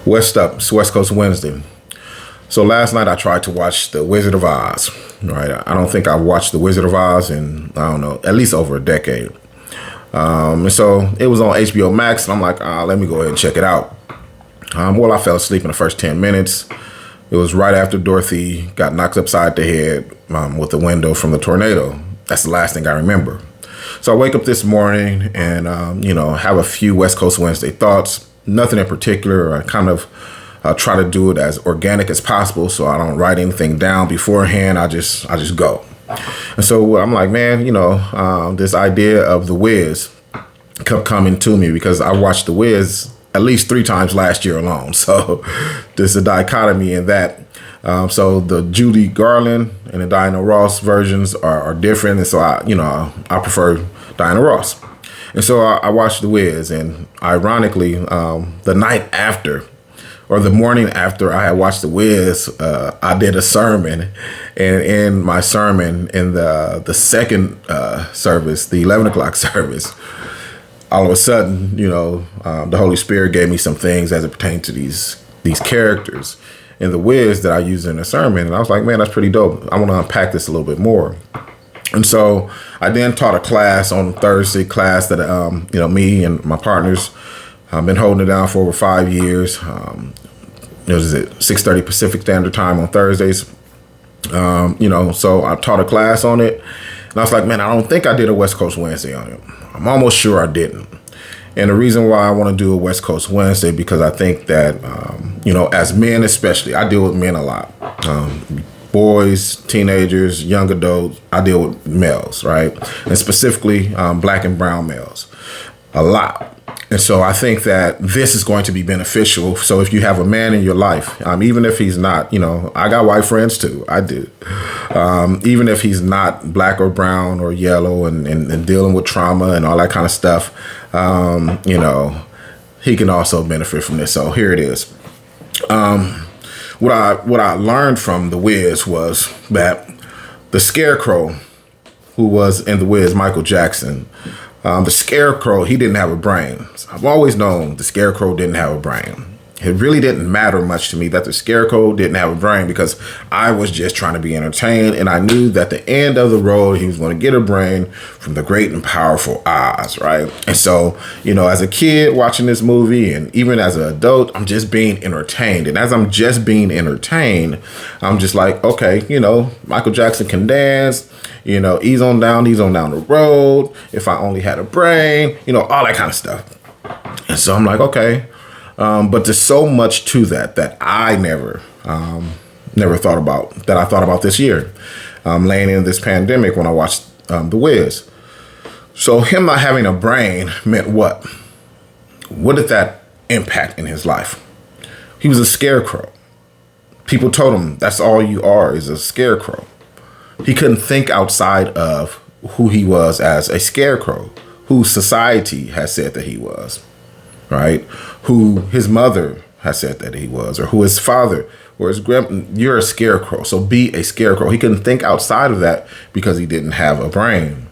West Coast Wednesday. So last night I tried to watch The Wizard of Oz. Right, I don't think I watched The Wizard of Oz in, I don't know, at least over a decade. And so it was on HBO Max, and I'm like, let me go ahead and check it out. Well, I fell asleep in the first 10 minutes. It was right after Dorothy got knocked upside the head with the window from the tornado. That's the last thing I remember. So I wake up this morning and, have a few West Coast Wednesday thoughts. Nothing in particular. I kind of try to do it as organic as possible, so I don't write anything down beforehand. I just go. And so I'm like, man, this idea of The Wiz kept coming to me because I watched The Wiz at least 3 times last year alone. So there's a dichotomy in that. So the Judy Garland and the Diana Ross versions are different. And so I prefer Diana Ross. And so I watched The Wiz, and ironically, the night after, or the morning after I had watched The Wiz, I did a sermon, and in my sermon, in the second service, the 11 o'clock service, all of a sudden, the Holy Spirit gave me some things as it pertained to these characters in The Wiz that I used in the sermon, and I was like, man, that's pretty dope. I want to unpack this a little bit more. And so I then taught a class on Thursday, class that, me and my partners have been holding it down for over 5 years. It was at 6:30 Pacific Standard Time on Thursdays. So I taught a class on it. And I was like, man, I don't think I did a West Coast Wednesday on it. I'm almost sure I didn't. And the reason why I want to do a West Coast Wednesday, because I think that, as men especially, I deal with men a lot. Boys, teenagers, young adults, I deal with males, right? And specifically black and brown males a lot. And so I think that this is going to be beneficial. So if you have a man in your life, even if he's not, I got white friends too, I do. Even if he's not black or brown or yellow and dealing with trauma and all that kind of stuff, he can also benefit from this. So here it is. What I learned from The Wiz was that the Scarecrow, who was in The Wiz, Michael Jackson, the Scarecrow, he didn't have a brain. I've always known the Scarecrow didn't have a brain. It really didn't matter much to me that the Scarecrow didn't have a brain because I was just trying to be entertained, and I knew that the end of the road, he was going to get a brain from the great and powerful Oz, right? And so, as a kid watching this movie and even as an adult, I'm just being entertained. And as I'm just being entertained, I'm just like, okay, Michael Jackson can dance, ease on down the road. If I only had a brain, all that kind of stuff. And so I'm like, okay. But there's so much to that I never thought about, that I thought about this year, laying in this pandemic when I watched The Wiz. So him not having a brain meant what? What did that impact in his life? He was a scarecrow. People told him, that's all you are, is a scarecrow. He couldn't think outside of who he was as a scarecrow, who society has said that he was. Right? Who his mother has said that he was, or who his father or his you're a scarecrow. So be a scarecrow. He couldn't think outside of that because he didn't have a brain.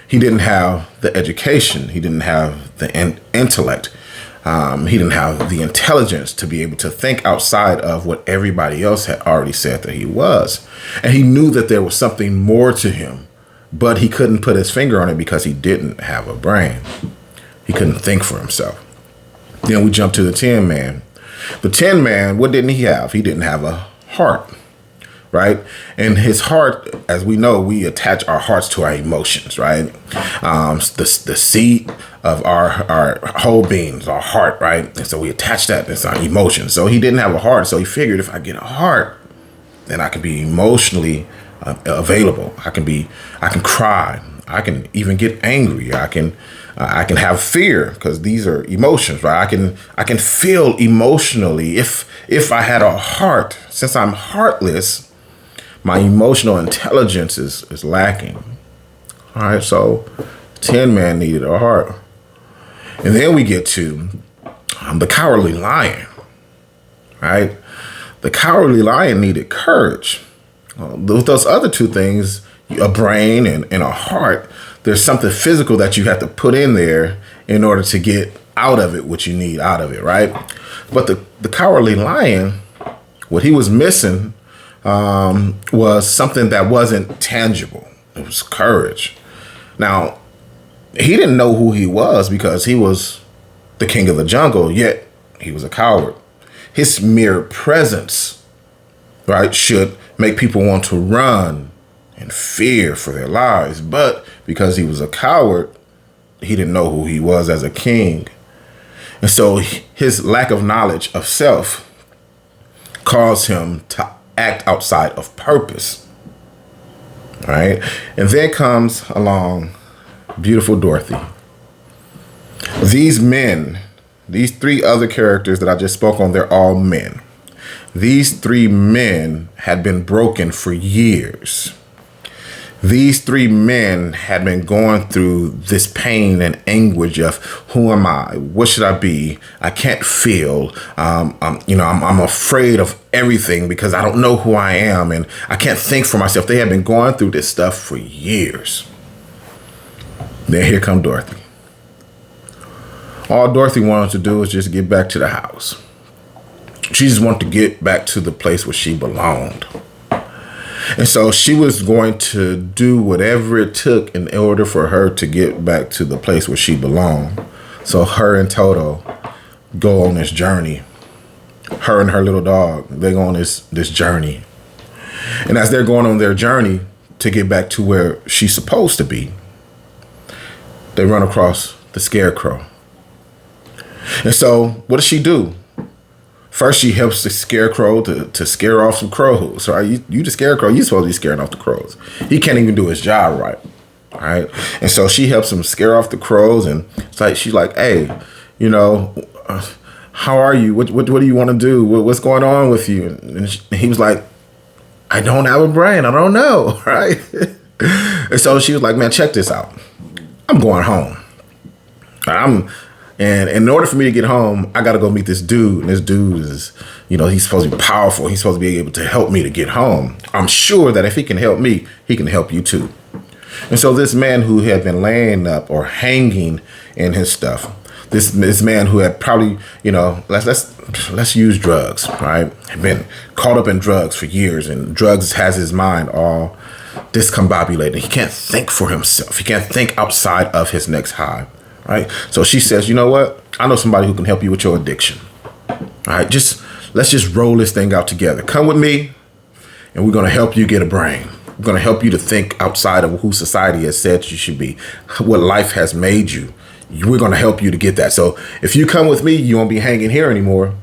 He didn't have the education. He didn't have the intellect. He didn't have the intelligence to be able to think outside of what everybody else had already said that he was. And he knew that there was something more to him, but he couldn't put his finger on it because he didn't have a brain. He couldn't think for himself. Then we jump to the Tin Man. The Tin Man, what didn't he have? He didn't have a heart, right? And his heart, as we know, we attach our hearts to our emotions, right? The seat of our whole beings, our heart, right? And so we attach that as our emotions. So he didn't have a heart. So he figured if I get a heart, then I can be emotionally available. I can cry. I can even get angry. I can have fear because these are emotions, right? I can feel emotionally. If I had a heart, since I'm heartless, my emotional intelligence is lacking. All right, so Tin Man needed a heart. And then we get to the Cowardly Lion, right? The Cowardly Lion needed courage. With those other two things, a brain and a heart, there's something physical that you have to put in there in order to get out of it what you need out of it, right? But the cowardly lion, what he was missing was something that wasn't tangible. It was courage. Now, he didn't know who he was because he was the king of the jungle, yet he was a coward. His mere presence, right, should make people want to run and fear for their lives. But because he was a coward, he didn't know who he was as a king. And so his lack of knowledge of self caused him to act outside of purpose. Right? And then comes along beautiful Dorothy. These men, these three other characters that I just spoke on, they're all men. These three men had been broken for years. These three men had been going through this pain and anguish of who am I? What should I be? I can't feel. I'm afraid of everything because I don't know who I am and I can't think for myself. They had been going through this stuff for years. Then here come Dorothy. All Dorothy wanted to do was just get back to the house. She just wanted to get back to the place where she belonged. And so she was going to do whatever it took in order for her to get back to the place where she belonged. So her and Toto go on this journey. Her and her little dog, they go on this journey. And as they're going on their journey to get back to where she's supposed to be, they run across the Scarecrow. And so what does she do? First, she helps the Scarecrow to scare off some crows, right? You the Scarecrow, you're supposed to be scaring off the crows. He can't even do his job right, right? And so she helps him scare off the crows, and she's like, hey, how are you? What do you want to do? What's going on with you? And he was like, I don't have a brain. I don't know, right? And so she was like, man, check this out. I'm going home. And in order for me to get home, I got to go meet this dude. And this dude is, he's supposed to be powerful. He's supposed to be able to help me to get home. I'm sure that if he can help me, he can help you too. And so this man who had been laying up or hanging in his stuff, this man who had probably, let's use drugs, right? Had been caught up in drugs for years, and drugs has his mind all discombobulated. He can't think for himself. He can't think outside of his next high. Right. So she says, you know what? I know somebody who can help you with your addiction. All right. Let's just roll this thing out together. Come with me and we're going to help you get a brain. We're going to help you to think outside of who society has said you should be, what life has made you. We're going to help you to get that. So if you come with me, you won't be hanging here anymore.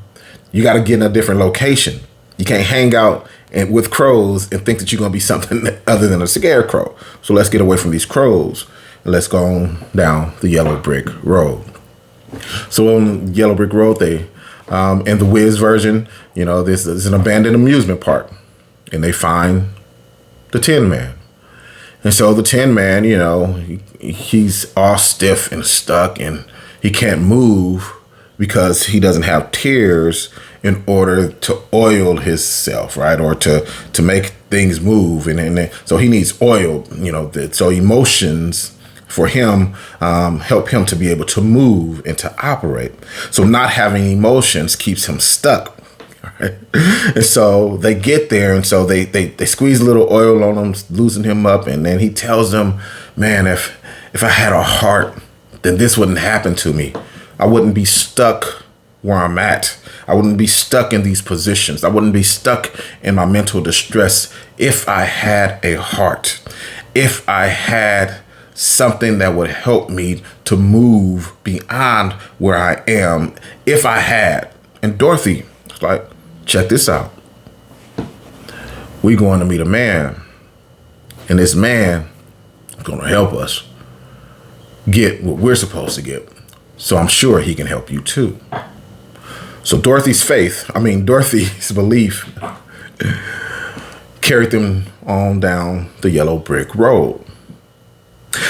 You got to get in a different location. You can't hang out with crows and think that you're going to be something other than a scarecrow. So let's get away from these crows. Let's go on down the yellow brick road. So on Yellow Brick Road, they, in the Wiz version, this is an abandoned amusement park, and they find the Tin Man. And so the Tin Man, he's all stiff and stuck, and he can't move because he doesn't have tears in order to oil himself, right, or to make things move, and so he needs oil, so emotions for him, help him to be able to move and to operate. So not having emotions keeps him stuck. Right? And so they get there, and so they squeeze a little oil on him, loosen him up, and then he tells them, man, if I had a heart, then this wouldn't happen to me. I wouldn't be stuck where I'm at. I wouldn't be stuck in these positions. I wouldn't be stuck in my mental distress if I had a heart, if I had something that would help me to move beyond where I am, if I had. And Dorothy was like, check this out. We're going to meet a man, and this man is going to help us get what we're supposed to get. So I'm sure he can help you too. So Dorothy's belief carried them on down the yellow brick road.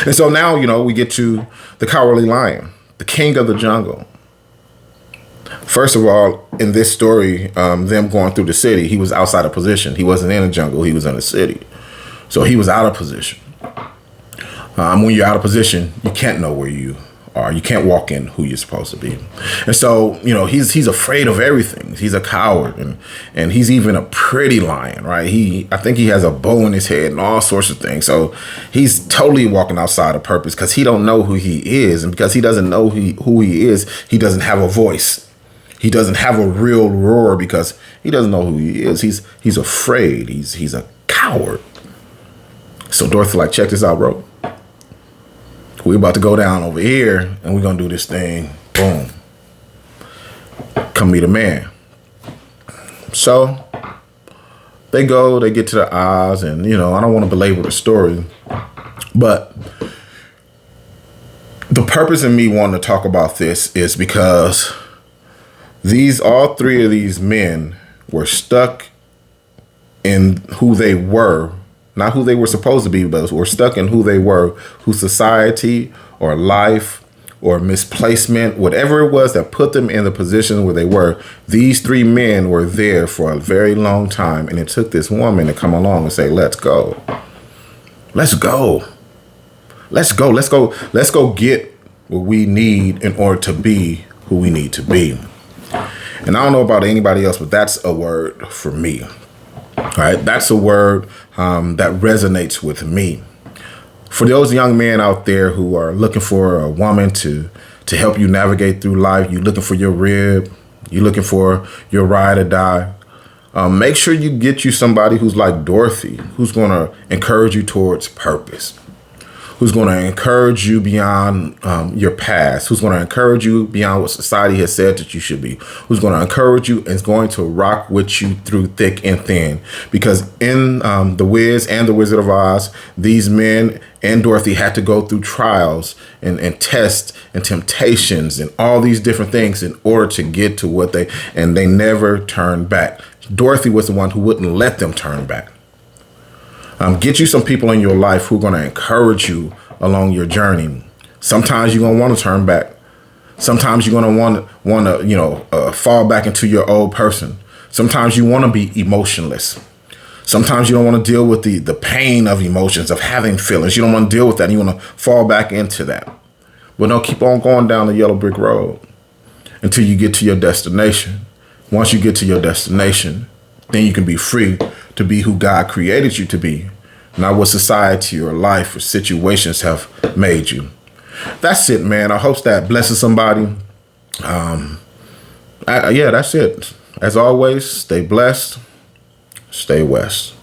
And so now, we get to the cowardly lion, the king of the jungle. First of all, in this story, them going through the city, he was outside of position. He wasn't in the jungle. He was in the city. So he was out of position. When you're out of position, you can't know where you are. You can't walk in who you're supposed to be. And so, you know, he's afraid of everything. He's a coward, and he's even a pretty lion, right? I think he has a bow in his head and all sorts of things. So he's totally walking outside of purpose because he don't know who he is, and because he doesn't know who he is, he doesn't have a voice. He doesn't have a real roar because he doesn't know who he is. He's afraid. He's a coward. So Dorothy, like, check this out, bro. We're about to go down over here, and we're gonna do this thing. Boom. Come meet a man. So they get to the Oz, and, you know, I don't want to belabor the story, but the purpose in me wanting to talk about this is because all three of these men were stuck in who they were, not who they were supposed to be, but were stuck in who they were, who society or life or misplacement, whatever it was that put them in the position where they were. These three men were there for a very long time, and it took this woman to come along and say, let's go. Let's go. Let's go. Let's go. Let's go get what we need in order to be who we need to be. And I don't know about anybody else, but that's a word for me. All right, that's a word that resonates with me. For those young men out there who are looking for a woman to help you navigate through life, you're looking for your rib, you're looking for your ride or die, make sure you get you somebody who's like Dorothy, who's going to encourage you towards purpose, who's going to encourage you beyond your past, who's going to encourage you beyond what society has said that you should be, who's going to encourage you and is going to rock with you through thick and thin. Because in The Wiz and The Wizard of Oz, these men and Dorothy had to go through trials and tests and temptations and all these different things in order to get to and they never turned back. Dorothy was the one who wouldn't let them turn back. Get you some people in your life who are going to encourage you along your journey. Sometimes you're going to want to turn back. Sometimes you're going to want to, fall back into your old person. Sometimes you want to be emotionless. Sometimes you don't want to deal with the pain of emotions, of having feelings. You don't want to deal with that. You want to fall back into that. But no, keep on going down the yellow brick road until you get to your destination. Once you get to your destination, then you can be free to be who God created you to be, not what society or life or situations have made you. That's it, man. I hope that blesses somebody. Yeah, that's it. As always, stay blessed, stay west.